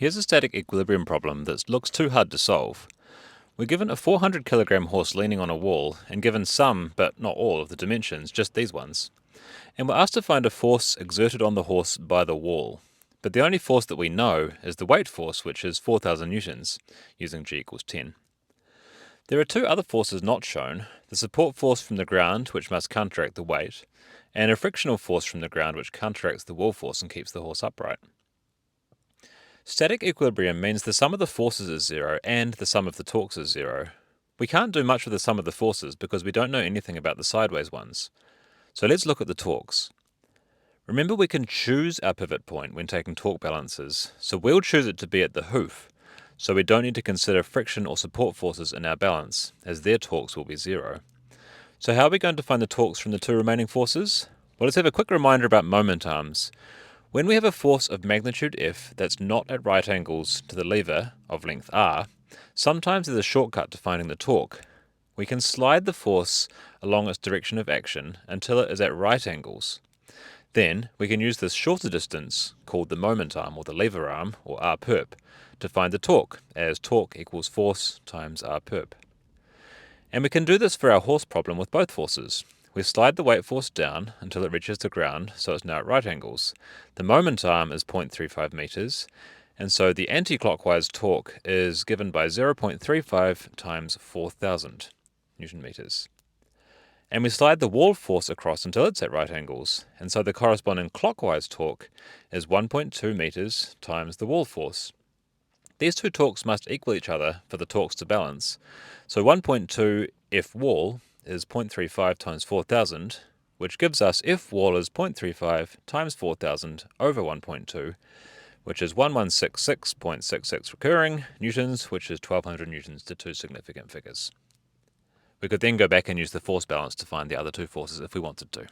Here's a static equilibrium problem that looks too hard to solve. We're given a 400 kilogram horse leaning on a wall and given some, but not all, of the dimensions, just these ones. And we're asked to find a force exerted on the horse by the wall. But the only force that we know is the weight force, which is 4,000 newtons, using G equals 10. There are two other forces not shown, the support force from the ground, which must counteract the weight, and a frictional force from the ground which counteracts the wall force and keeps the horse upright. Static equilibrium means the sum of the forces is zero and the sum of the torques is zero. We can't do much with the sum of the forces because we don't know anything about the sideways ones. So let's look at the torques. Remember, we can choose our pivot point when taking torque balances, so we'll choose it to be at the hoof, so we don't need to consider friction or support forces in our balance, as their torques will be zero. So how are we going to find the torques from the two remaining forces? Well, let's have a quick reminder about moment arms. When we have a force of magnitude F that's not at right angles to the lever of length r, sometimes there's a shortcut to finding the torque. We can slide the force along its direction of action until it is at right angles. Then we can use this shorter distance, called the moment arm or the lever arm, or r perp, to find the torque, as torque equals force times r perp. And we can do this for our horse problem with both forces. We slide the weight force down until it reaches the ground, so it's now at right angles. The moment arm is 0.35 meters, and so the anti-clockwise torque is given by 0.35 times 4,000 Newton meters. And we slide the wall force across until it's at right angles, and so the corresponding clockwise torque is 1.2 meters times the wall force. These two torques must equal each other for the torques to balance, so 1.2 F wall is 0.35 times 4,000, which gives us F wall is 0.35 times 4,000 over 1.2, which is 1166.66 recurring newtons, which is 1200 newtons to two significant figures. We could then go back and use the force balance to find the other two forces if we wanted to.